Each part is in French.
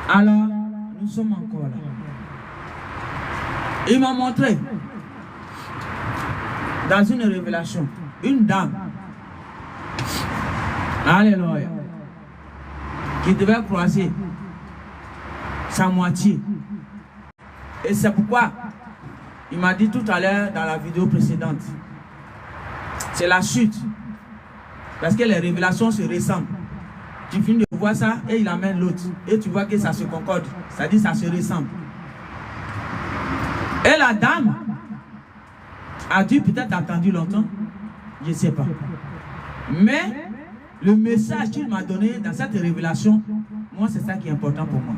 Alors, nous sommes encore là. Il m'a montré, dans une révélation, une dame, alléluia, qui devait croiser sa moitié. Et c'est pourquoi il m'a dit tout à l'heure dans la vidéo précédente, c'est la chute. Parce que les révélations se ressemblent. Tu finis de voir ça et il amène l'autre. Et tu vois que ça se concorde. Ça dit ça se ressemble. Et la dame a dû peut-être attendu longtemps. Je ne sais pas. Mais le message qu'il m'a donné dans cette révélation, moi c'est ça qui est important pour moi.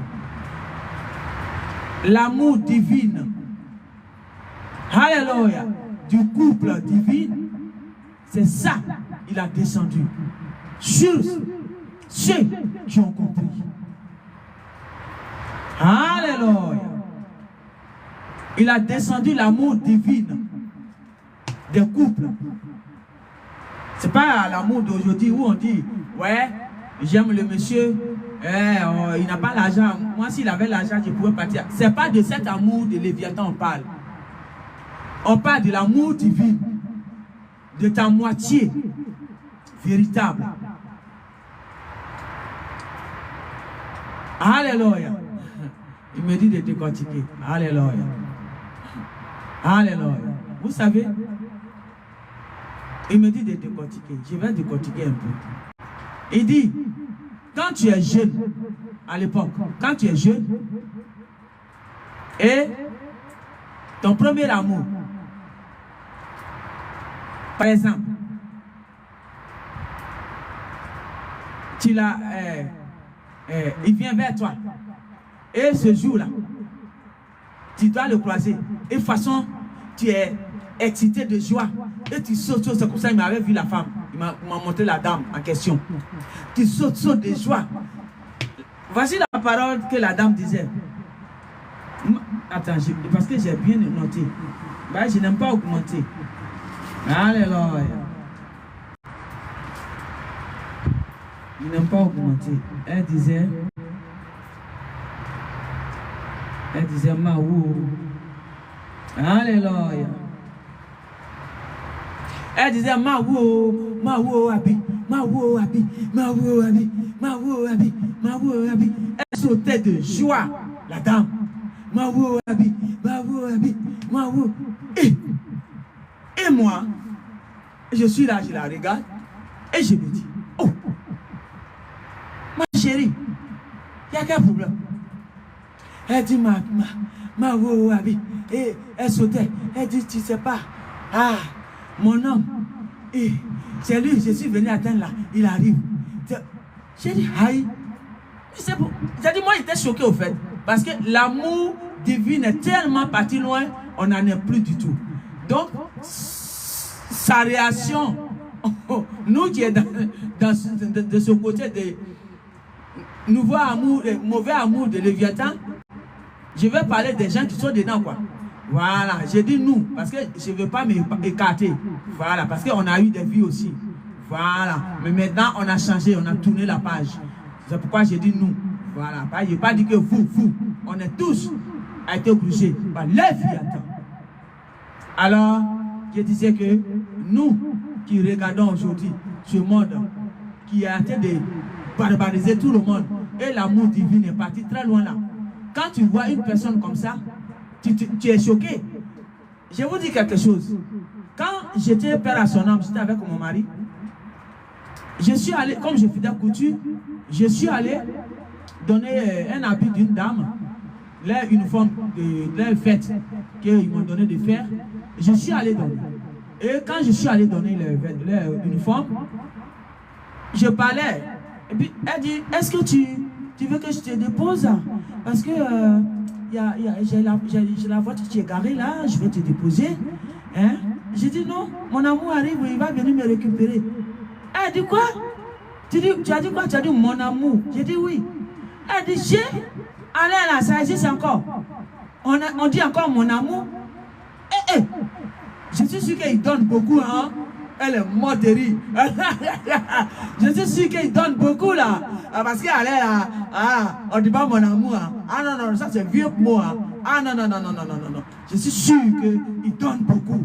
L'amour divin, alléluia, du couple divin, c'est ça, il a descendu sur ceux qui ont compris. Alléluia. Il a descendu l'amour divin des couples. C'est pas l'amour d'aujourd'hui où on dit, ouais, j'aime le monsieur, il n'a pas l'argent. Moi, s'il avait l'argent, je pouvais partir. C'est pas de cet amour de Léviathan on parle. On parle de l'amour divin, de ta moitié véritable. Alléluia. Il me dit de décortiquer. Alléluia. Alléluia. Vous savez, il me dit de décortiquer. Je vais décortiquer un peu. Il dit, quand tu es jeune, à l'époque, quand tu es jeune, et ton premier amour, par exemple, tu l'as, il vient vers toi, et ce jour-là, tu dois le croiser, et de toute façon, tu es excité de joie, et tu sautes, c'est comme ça qu'il m'avait vu la femme, il m'a montré la dame en question, tu sautes de joie. Voici la parole que la dame disait. Attends, parce que j'ai bien noté, bah, je n'aime pas augmenter. Alléluia. Je n'aime pas augmenter. Elle disait, Maou. Alléluia. Elle disait, Maou, Abi. Elle sautait de joie, la dame. Maou, Abi. Et moi, je suis là, je la regarde, et je me dis, oh, ma chérie, il y a quel problème? Elle dit, Maou, Abi. Et elle sautait, elle dit, tu sais pas, mon homme, c'est lui, je suis venu atteindre là, il arrive. J'ai dit, aïe. J'ai dit, moi j'étais choqué au fait, parce que l'amour divin est tellement parti loin, on n'en est plus du tout. Donc, sa réaction, nous qui sommes de ce côté de nouveau amour, mauvais amour de Léviathan, je vais parler des gens qui sont dedans, quoi. Voilà, j'ai dit nous, parce que je ne veux pas m'écarter. Voilà, parce qu'on a eu des vies aussi. Voilà, mais maintenant on a changé, on a tourné la page. C'est pourquoi j'ai dit nous. Voilà, je n'ai pas dit que vous, on est tous a été obligés par Léviathan. Alors, je disais que nous qui regardons aujourd'hui ce monde qui a été de barbariser tout le monde et l'amour divin est parti très loin là. Quand tu vois une personne comme ça, tu es choqué. Je vous dis quelque chose. Quand j'étais père à son âme, j'étais avec mon mari, je suis allé, comme je faisais couture, je suis allé donner un habit d'une dame, leur uniforme de leur fête qu'ils m'ont donné de faire. Je suis allé donner. Et quand je suis allé donner leur uniforme, je parlais. Et puis elle dit, est-ce que tu veux que je te dépose? Parce que j'ai la voiture qui est garée là, je vais te déposer. Hein? J'ai dit non, mon amour arrive, il va venir me récupérer. Elle dit quoi? Tu as dit quoi? Tu as dit mon amour. J'ai dit oui. Elle dit, allez là, ça existe encore. On dit encore mon amour. Je suis sûr qu'il donne beaucoup, hein? Elle est morte de rire. Je suis sûr qu'il donne beaucoup là. Parce qu'elle est là. On ne dit pas mon amour. Ah non, non, ça c'est vieux pour moi. Ah non, non, non, non, non, non, non. Je suis sûr qu'il donne beaucoup.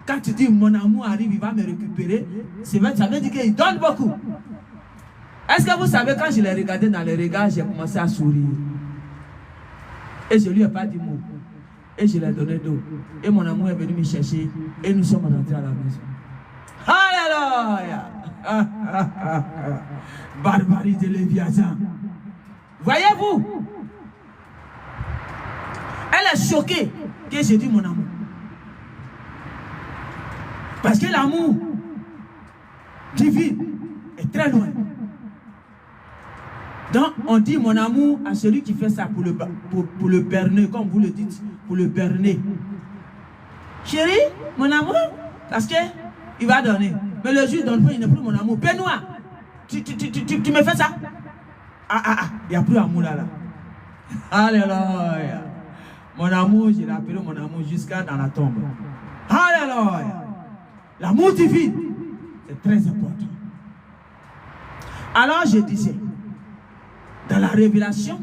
Quand tu dis mon amour arrive, il va me récupérer, ça veut dire qu'il donne beaucoup. Est-ce que vous savez, quand je l'ai regardé dans les regards, j'ai commencé à sourire. Et je lui ai pas dit mot. Et je lui ai donné d'eau. Et mon amour est venu me chercher. Et nous sommes rentrés à la maison. Alléluia! Barbarie de Léviathan. Voyez-vous? Elle est choquée que j'ai dit mon amour. Parce que l'amour divin est très loin. Donc on dit mon amour à celui qui fait ça pour le berner, comme vous le dites, pour le berner. Chérie, mon amour, parce que il va donner. Mais le juge donne pas, il n'est plus mon amour. Benoît, tu me fais ça? Il n'y a plus d'amour là. Alléluia. Mon amour, je l'ai appelé mon amour jusqu'à dans la tombe. Alléluia. L'amour divin, c'est très important. Alors je disais, dans la révélation,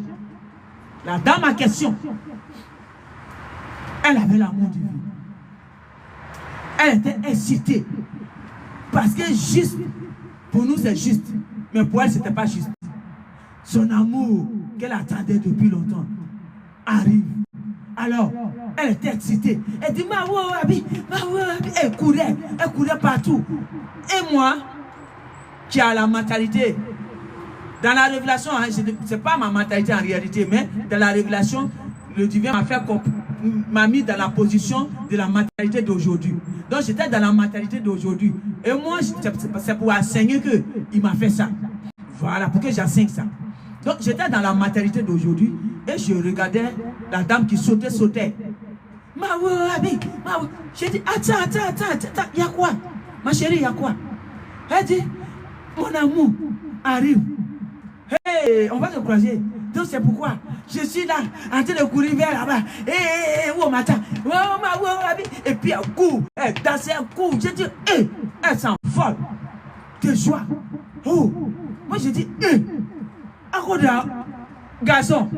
la dame en question, elle avait l'amour divin. Elle était excitée. Parce que juste, pour nous c'est juste, mais pour elle c'était pas juste. Son amour qu'elle attendait depuis longtemps arrive. Alors, elle était excitée. Elle dit, elle courait partout. Et moi, qui a la mentalité, dans la révélation, hein, ce n'est pas ma mentalité en réalité, mais dans la révélation, le divin m'a mis dans la position de la mentalité d'aujourd'hui. Donc j'étais dans la mentalité d'aujourd'hui. Et moi, c'est pour enseigner qu'il m'a fait ça. Voilà, pour que j'enseigne ça. Donc j'étais dans la mentalité d'aujourd'hui et je regardais la dame qui sautait. J'ai dit, attends, il y a quoi? Ma chérie, il y a quoi? Elle dit, mon amour arrive. Hey, on va se croiser. Donc c'est pourquoi je suis là, en train de courir vers là-bas. Où matin? Et puis elle court, elle danse, elle court. J'ai dit, elle s'envole de joie. Oh, moi j'ai dit, garçon,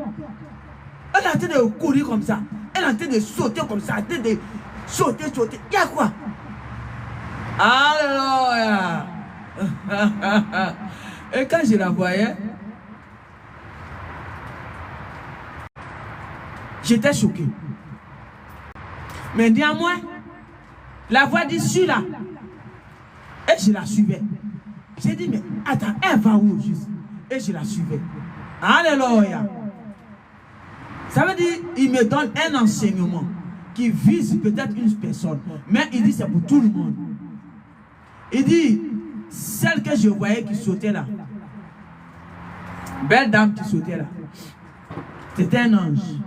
elle est en train de courir comme ça. Elle est en train de sauter comme ça. En train de sauter. Il y a quoi? Alléluia. Et quand je la voyais, j'étais choqué. Mais néanmoins, la voix dit, suis là. Et je la suivais. J'ai dit, mais attends, elle va où juste? Et je la suivais. Alléluia. Ça veut dire, il me donne un enseignement qui vise peut-être une personne. Mais il dit, c'est pour tout le monde. Il dit, celle que je voyais qui sautait là, belle dame qui sautait là, c'était un ange.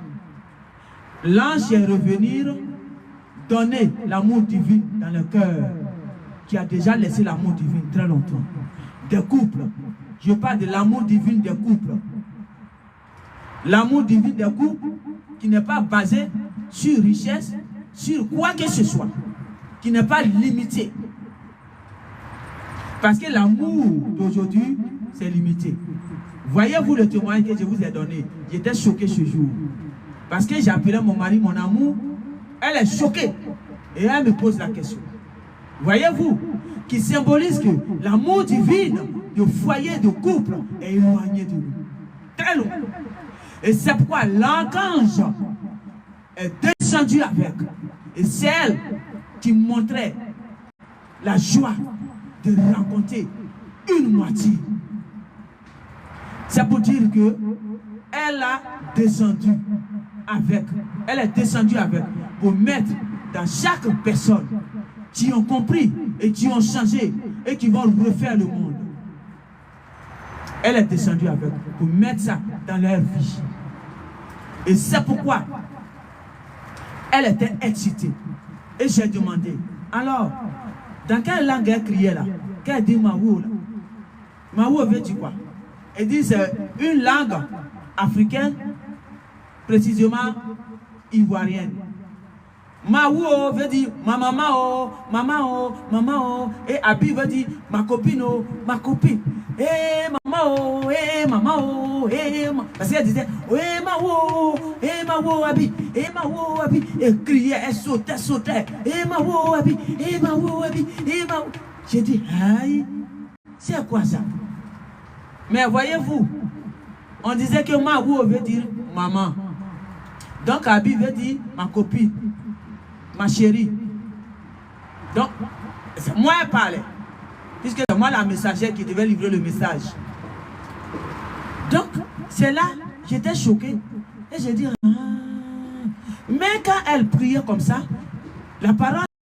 L'ange est revenu donner l'amour divin dans le cœur, qui a déjà laissé l'amour divin très longtemps. Des couples. Je parle de l'amour divin des couples. L'amour divin des couples qui n'est pas basé sur richesse, sur quoi que ce soit, qui n'est pas limité. Parce que l'amour d'aujourd'hui, c'est limité. Voyez-vous le témoignage que je vous ai donné? J'étais choqué ce jour. Parce que j'appelais mon mari mon amour. Elle est choquée. Et elle me pose la question. Voyez-vous? Qui symbolise que l'amour divin de foyer, de couple est éloigné de nous. Très loin. Et c'est pourquoi l'archange est descendu avec. Et c'est elle qui montrait la joie de rencontrer une moitié. C'est pour dire que elle a descendu avec. Elle est descendue avec pour mettre dans chaque personne qui ont compris et qui ont changé et qui vont refaire le monde. Elle est descendue avec pour mettre ça dans leur vie. Et c'est pourquoi elle était excitée. Et j'ai demandé, alors, dans quelle langue elle criait là? Qu'elle dit Maou là? Maou veut dire quoi? Elle dit c'est une langue africaine, précisément ivoirienne. Maou veut dire ma maman, oh, maman, oh, maman, oh. Et Abi veut dire ma copine, oh, ma copine. Eh maman, oh, eh maman, oh, eh maman. Parce qu'elle disait, eh maman, eh maman, Abi, eh maman, Abi. Elle criait, elle sautait. Eh maman, Abi, eh maman, Abi, eh maman. J'ai dit, aïe, c'est quoi ça? Mais voyez-vous, on disait que maman veut dire maman. Donc Abi veut dire ma copine. Ma chérie. Donc, c'est moi qui parlais. Puisque c'est moi la messagère qui devait livrer le message. Donc, c'est là, j'étais choqué. Et j'ai dit, ah. Mais quand elle priait comme ça, la parole